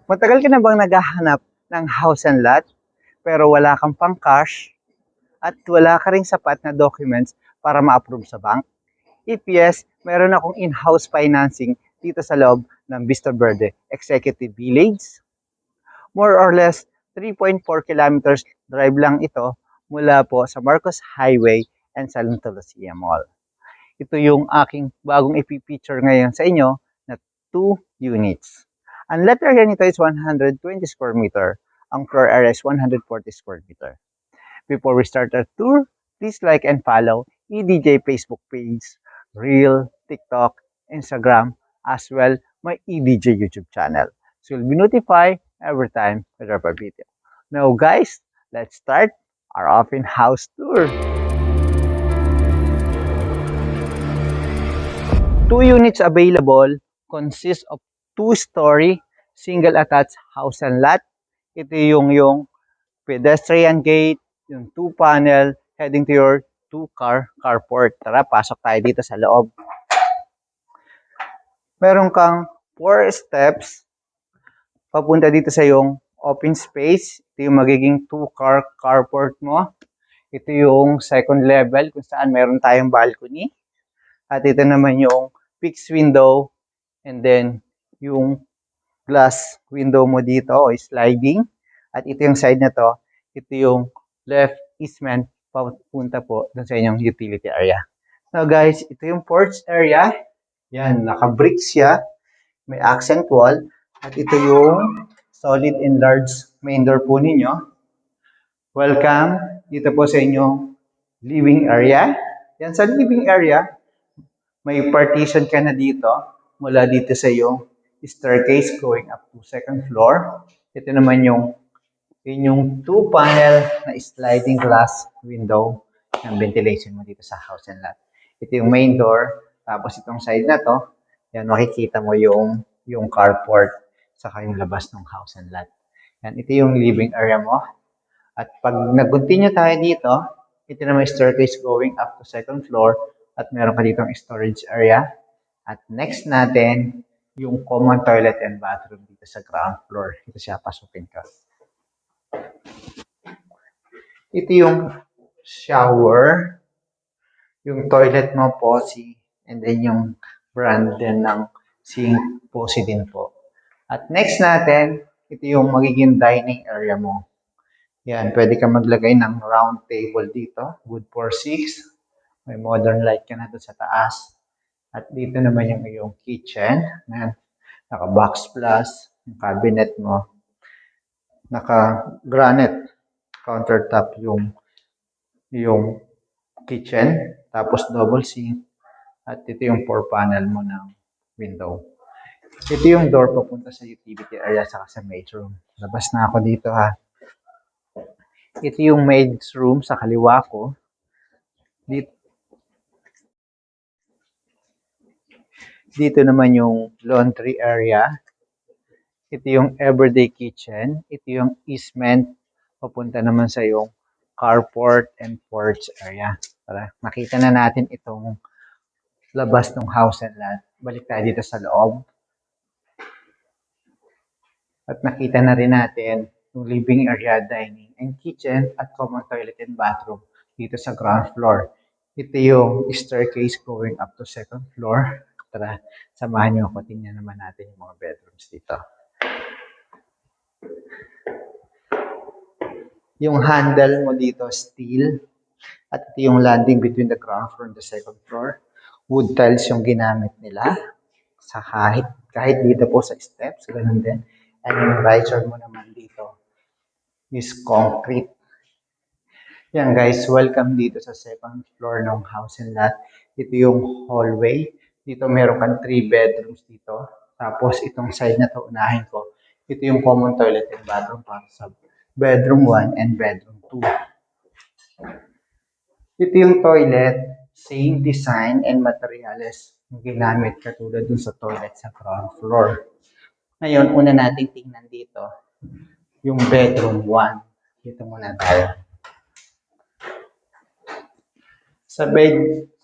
Matagal ka na bang naghahanap ng house and lot pero wala kang pang-cash at wala ka ring sapat na documents para ma-approve sa bank? If yes, meron akong in-house financing dito sa loob ng Vista Verde Executive Village. More or less 3.4 kilometers drive lang ito mula po sa Marcos Highway and sa Lucia Mall. Ito yung aking bagong ipipicture ngayon sa inyo na 2 units. Ang lot area nito is 120 square meter. Ang floor area is 140 square meter. Before we start our tour, please like and follow EDJ Facebook page, Reel, TikTok, Instagram, as well my EDJ YouTube channel. So you'll be notified every time we drop a video. Now guys, let's start our open house tour. 2 units available consist of 2-story single attached house and lot. Ito yung pedestrian gate, yung 2-panel heading to your 2-car carport. Tara, pasok tayo dito sa loob. Meron kang 4 steps papunta dito sa yung open space. Ito yung magiging 2-car carport mo. Ito yung second level kung saan meron tayong balcony. At ito naman yung fixed window and then yung glass window mo dito o sliding. At ito yung side na to, ito yung left easement papunta po dun sa inyong utility area. Now guys, ito yung porch area. Yan, naka-brick siya. May accent wall. At ito yung solid and large main door po ninyo. Welcome dito po sa inyong living area. Yan, sa living area, may partition ka na dito mula dito sa iyong staircase going up to second floor. Ito naman yung 2-panel na sliding glass window ng ventilation mo dito sa house and lot. Ito yung main door. Tapos itong side na to, yan makikita mo yung carport saka yung labas ng house and lot. Yan, ito yung living area mo. At pag nag-continue tayo dito, ito naman yung staircase going up to second floor at meron ka ditong storage area. At next natin, yung common toilet and bathroom dito sa ground floor. Ito siya, pasukin ka. Ito yung shower, yung toilet mo posi, and then yung brand din ng sink posi din po. At next natin, ito yung magiging dining area mo. Yan, pwede ka maglagay ng round table dito, good for 6. May modern light ka na doon sa taas. At dito naman yung iyong kitchen. Yan, naka-box plus, yung cabinet mo. Naka-granite countertop yung kitchen. Tapos double sink. At ito yung 4-panel mo ng window. Ito yung door papunta sa utility area saka sa maid room. Labas na ako dito ha. Ito yung maid's room sa kaliwa ko. Dito naman yung laundry area. Ito yung everyday kitchen. Ito yung easement papunta naman sa yung carport and porch area. Tara, makita na natin itong labas ng house and lot. Balik tayo dito sa loob. At nakita na rin natin yung living area, dining and kitchen at common toilet and bathroom dito sa ground floor. Ito yung staircase going up to second floor. Tara, samahan niyo ako. Tingnan naman natin yung mga bedrooms dito. Yung handle mo dito, steel. At ito yung landing between the ground floor and the second floor. Wood tiles yung ginamit nila. Sa kahit dito po sa steps, ganun din. And yung riser mo naman dito is concrete. Yan guys, welcome dito sa second floor ng house and lot. Ito yung hallway. Dito meron kang 3 bedrooms dito. Tapos itong side na to, unahin ko. Ito yung common toilet and bathroom para sa bedroom 1 and bedroom 2. Ito yung toilet, same design and materials yung ginamit katulad dun sa toilet sa ground floor. Ngayon, una nating tingnan dito yung bedroom 1. Dito muna tayo. Sa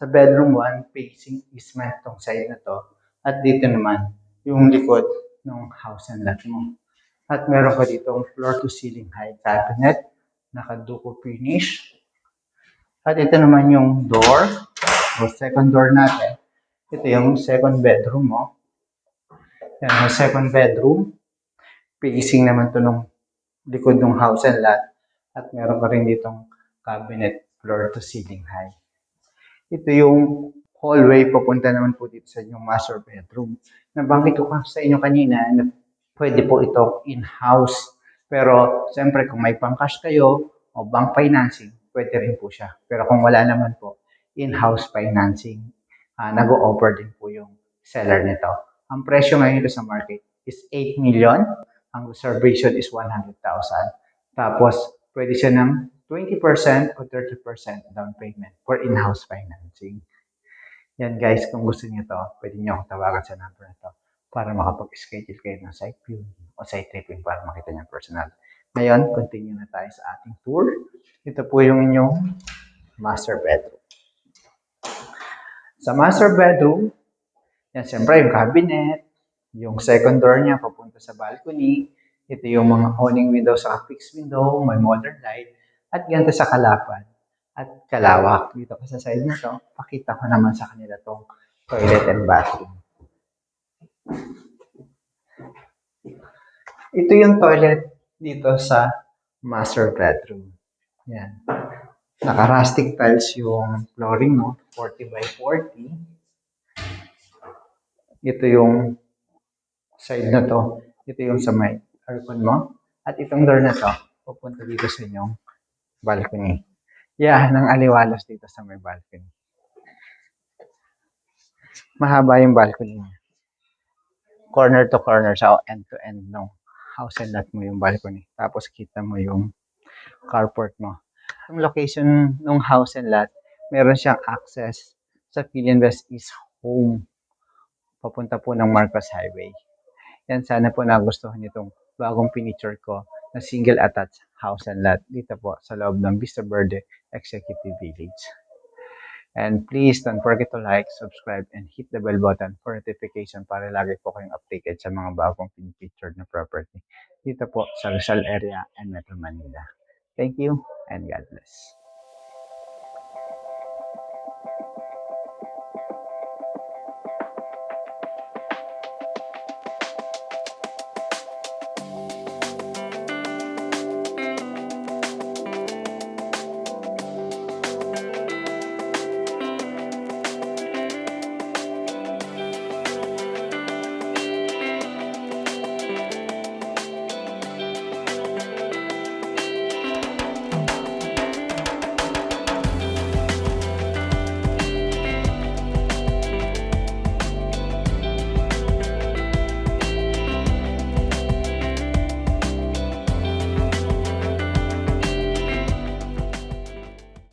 bedroom 1, facing easement tong side na to. At dito naman, yung likod ng house and lot mo. At meron ka ditong floor to ceiling high cabinet, naka-duco finish. At ito naman yung door, o second door natin. Ito yung second bedroom mo. Yan, yung second bedroom. Facing naman to nung likod ng house and lot. At meron ka rin ditong cabinet floor to ceiling high. Ito yung hallway papunta naman po dito sa inyong master bedroom. Nabanggit ko sa inyo kanina na pwede po ito in-house. Pero siyempre kung may pang-cash kayo o bank financing, pwede rin po siya. Pero kung wala naman po, in-house financing, nag-o-offer din po yung seller nito. Ang presyo ngayon sa market is 8 million. Ang reservation is 100,000. Tapos, pwede siya ng 20% o 30% down payment for in-house financing. Yan guys, kung gusto niyo to, pwede niyo akong tawagan sa number na to para makapag-schedule kayo ng site viewing o site tripping para makita niyo personal. Ngayon, continue na tayo sa ating tour. Ito po yung inyong master bedroom. Sa master bedroom, yan siyempre yung cabinet, yung second door niya papunta sa balcony. Ito yung mga awning window sa fixed window, may modern light, at ganito sa kalapad at kalawak. Dito ko sa side na to, pakita ko naman sa kanila tong toilet and bathroom. Ito yung toilet dito sa master bedroom. Yan. Naka-rustic tiles yung flooring mo, 40 by 40. Ito yung side na to. Ito yung sa may aircon mo. At itong door na to, pupunta dito sa inyong balcony. Yeah, ng aliwalas dito sa may balcony. Mahaba yung balcony niya. Corner to corner sa end to end no house and lot mo yung balcony. Tapos kita mo yung carport mo. Ang location ng house and lot, meron siyang access sa Philinvest East Home. Papunta po ng Marcos Highway. Yan, sana po nagustuhan nitong bagong pinicture ko na single attached house and lot dito po sa loob ng Vista Verde Executive Village. And please don't forget to like, subscribe, and hit the bell button for notification para lagi po kayong updated sa mga bagong pin-featured na property dito po sa Rizal area and Metro Manila. Thank you and God bless.